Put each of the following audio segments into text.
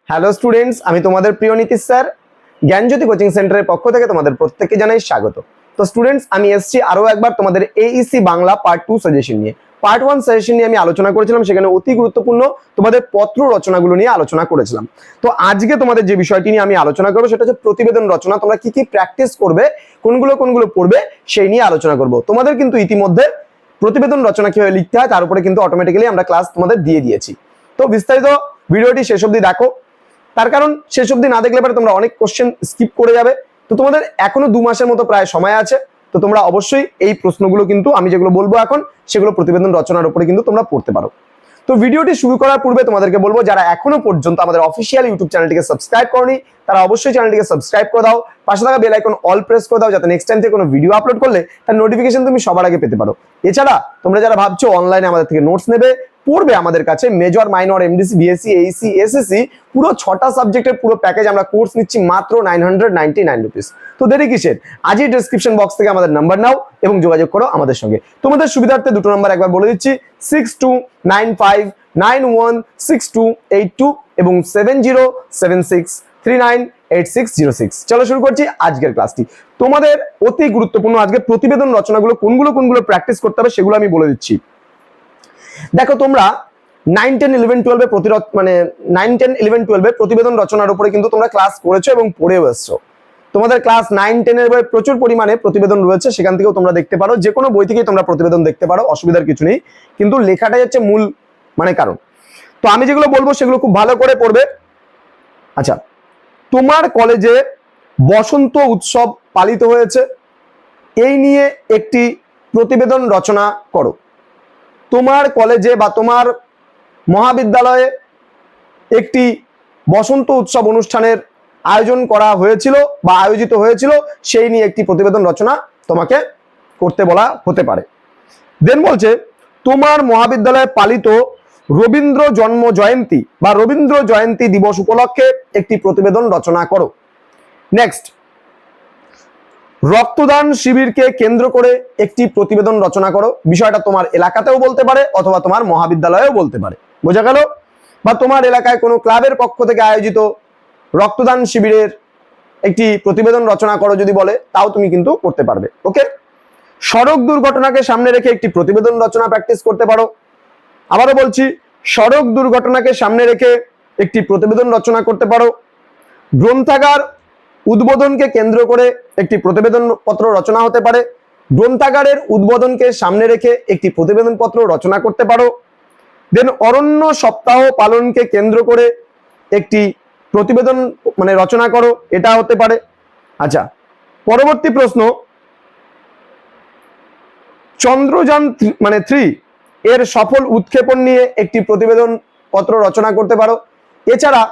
Hello students, আমি তোমাদের প্রিয় নীতিশ স্যার জ্ঞানজ্যোতি কোচিং সেন্টারের পক্ষ থেকে তোমাদের প্রত্যেককে জানাই স্বাগত। তো স্টুডেন্টস, আমি এসেছি আরো একবার তোমাদের এইইসি বাংলা পার্ট 2 সাজেশন নিয়ে। পার্ট 1 সাজেশন নিয়ে আমি আলোচনা করেছিলাম, সেখানে অতি গুরুত্বপূর্ণ তোমাদের পত্র রচনাগুলো নিয়ে আলোচনা করেছিলাম। তো আজকে তোমাদের যে বিষয়টি নিয়ে আমি আলোচনা করবো সেটা হচ্ছে প্রতিবেদন রচনা। তোমরা কি কি প্র্যাকটিস করবে, কোনগুলো পড়বে সেই নিয়ে আলোচনা করব। তোমাদের কিন্তু ইতিমধ্যে প্রতিবেদন রচনা কিভাবে লিখতে হয় তার উপরে কিন্তু অটোমেটিক্যালি আমরা ক্লাস তোমাদের দিয়ে দিয়েছি। তো বিস্তারিত ভিডিওটি শেষ অবধি দেখো, তার কারণ শেষ অবধি না দেখলে পরে তোমরা অনেক কোশ্চেন স্কিপ করে যাবে। তো তোমাদের এখনো 2 মাসের মতো প্রায় সময় আছে। তো তোমরা অবশ্যই এই প্রশ্নগুলো কিন্তু আমি যেগুলো বলবো এখন সেগুলো প্রতিবেদন রচনার উপরে কিন্তু তোমরা পড়তে পারো। তো ভিডিওটি শুরু করার পূর্বে তোমাদেরকে বলবো, যারা এখনো পর্যন্ত আমাদের অফিসিয়াল ইউটিউব চ্যানেলটিকে সাবস্ক্রাইব করনি তারা অবশ্যই চ্যানেলটিকে সাবস্ক্রাইব করে দাও, পাশে থাকা বেল আইকন অল প্রেস করে দাও, যাতে নেক্সট টাইম থেকে কোনো ভিডিও আপলোড করলে তার নোটিফিকেশন তুমি সবার আগে পেতে পারো। এছাড়া তোমরা যারা ভাবছো অনলাইনে আমাদের থেকে নোটস নেবে, পড়বে আমাদের কাছে major, minor, MDC, BSc, Aisi, SSC পুরো 6টা সাবজেক্টের পুরো প্যাকেজ আমরা কোর্স নিচ্ছি মাত্র 999 রুপিস। তো দেরি কিসের, আজই ডেসক্রিপশন বক্স থেকে আমাদের নাম্বার নাও এবং যোগাযোগ করো আমাদের সঙ্গে। তোমাদের সুবিধার্থে দুটো নাম্বার একবার বলে দিচ্ছি, 6295916282 এবং 7076398606। চলো শুরু করছি আজকের ক্লাসটি। তোমাদের অতি গুরুত্বপূর্ণ আজকে প্রতিবেদন রচনাগুলো কোনগুলো প্র্যাকটিস করতে হবে সেগুলো আমি বলে দিচ্ছি। দেখো, তোমরা 9, 10, 11, 12 প্রতিবেদন রচনার উপরে কিন্তু তোমরা ক্লাস করেছো এবং পড়েও এসছো। তোমাদের ক্লাস 9, 10 এর বই প্রচুর পরিমাণে প্রতিবেদন রয়েছে, সেখান থেকেও তোমরা দেখতে পারো, যে কোনো বই থেকেই তোমরা প্রতিবেদন দেখতে পারো, অসুবিধার কিছু নেই। কিন্তু লেখাটাই হচ্ছে মূল কারণ। তো আমি যেগুলো বলবো সেগুলো খুব ভালো করে পড়বে। আচ্ছা, তোমার কলেজে বসন্ত উৎসব পালিত হয়েছে, এই নিয়ে একটি প্রতিবেদন রচনা করো। তোমার কলেজে বা তোমার মহাবিদ্যালয়ে একটি বসন্ত উৎসব অনুষ্ঠানের আয়োজন করা হয়েছিল বা আয়োজিত হয়েছিল, সেই নিয়ে একটি প্রতিবেদন রচনা তোমাকে করতে বলা হতে পারে। দেন বলছে, তোমার মহাবিদ্যালয়ে পালিত রবীন্দ্র জন্ম জয়ন্তী বা রবীন্দ্র জয়ন্তী দিবস উপলক্ষে একটি প্রতিবেদন রচনা করো। নেক্সট, রক্তদান শিবিরকে কেন্দ্র করে একটি প্রতিবেদন রচনা করো। বিষয়টা তোমার এলাকাতেও বলতে পারে অথবা তোমার মহাবিদ্যালয়েও বলতে পারে, বোঝা গেল? বা তোমার এলাকায় কোনো ক্লাবের পক্ষ থেকে আয়োজিত রক্তদান শিবিরের একটি প্রতিবেদন রচনা করো যদি বলে, তাও তুমি কিন্তু করতে পারবে। ওকে। সড়ক দুর্ঘটনাকে সামনে রেখে একটি প্রতিবেদন রচনা প্র্যাকটিস করতে পারো। আবারও বলছি, সড়ক দুর্ঘটনাকে সামনে রেখে একটি প্রতিবেদন রচনা করতে পারো। গ্রন্থাগার উদ্বোধনকে কেন্দ্র করে একটি প্রতিবেদন পত্র রচনা হতে পারে। গ্রন্থাগারের উদ্বোধনকে সামনে রেখে একটি প্রতিবেদন পত্র রচনা করতে পারো। দেন অরণ্য সপ্তাহ পালনকে কেন্দ্র করে একটি প্রতিবেদন রচনা করো, এটা হতে পারে। আচ্ছা, পরবর্তী প্রশ্ন, চন্দ্রযান 3 এর সফল উৎক্ষেপণ নিয়ে একটি প্রতিবেদন পত্র রচনা করতে পারো। এছাড়া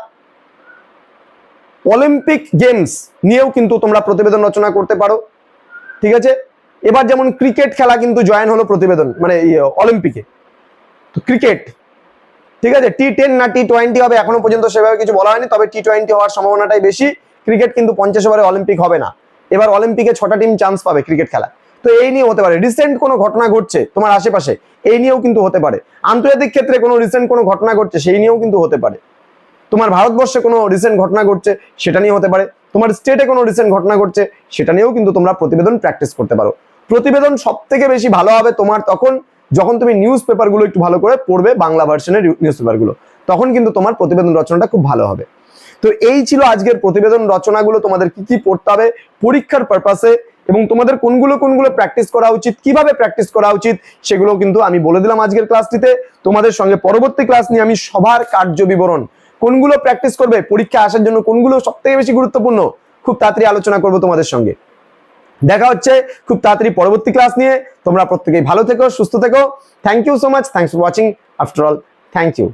অলিম্পিক গেমস নিয়েও কিন্তু তোমরা প্রতিবেদন রচনা করতে পারো। ঠিক আছে, এবার যেমন ক্রিকেট খেলা কিন্তু জয়েন হলো প্রতিবেদন অলিম্পিকে। তো ক্রিকেট, ঠিক আছে, T10 না T20 হবে এখনো পর্যন্ত সেভাবে কিছু বলা হয়নি, তবে T20 হওয়ার সম্ভাবনাটাই বেশি। ক্রিকেট কিন্তু 50 ওভারে অলিম্পিক হবে না, এবার অলিম্পিকে 6টা টিম চান্স পাবে ক্রিকেট খেলা। তো এই নিয়ে হতে পারে। রিসেন্ট কোনো ঘটনা ঘটছে তোমার আশেপাশে, এই নিয়েও কিন্তু হতে পারে। আন্তর্জাতিক ক্ষেত্রে কোনো রিসেন্ট কোনো ঘটনা ঘটছে, সেই নিয়েও কিন্তু হতে পারে। তোমার ভারতবর্ষে কোনো রিসেন্ট ঘটনা ঘটছে, সেটা নিয়ে হতে পারে। তোমার স্টেটে কোনো রিসেন্ট ঘটনা ঘটছে, সেটা নিয়েও কিন্তু তোমরা প্রতিবেদন প্র্যাকটিস করতে পারো। প্রতিবেদন সব থেকে বেশি ভালো হবে তোমার তখন যখন তুমি নিউজ পেপারগুলো একটু ভালো করে পড়বে, বাংলা ভার্সনের নিউজ পেপারগুলো, তখন কিন্তু তোমার প্রতিবেদন রচনাটা খুব ভালো হবে। তো এই ছিল আজকের প্রতিবেদন রচনাগুলো, তোমাদের কি কি পড়তে হবে পরীক্ষার পারপাসে, এবং তোমাদের কোনগুলো প্র্যাকটিস করা উচিত, কিভাবে প্র্যাকটিস করা উচিত, সেগুলো কিন্তু আমি বলে দিলাম আজকের ক্লাসটিতে। তোমাদের সঙ্গে পরবর্তী ক্লাস নিয়ে আমি সবার কার্য বিবরণ, কোনগুলো প্র্যাকটিস করবে পরীক্ষা আসার জন্য, কোনগুলো সব থেকে বেশি গুরুত্বপূর্ণ, খুব তাড়াতাড়ি আলোচনা করবো তোমাদের সঙ্গে। দেখা হচ্ছে খুব তাড়াতাড়ি পরবর্তী ক্লাস নিয়ে। তোমরা প্রত্যেকেই ভালো থেকো, সুস্থ থেকো। Thank you so much, thanks for watching. After all, thank you.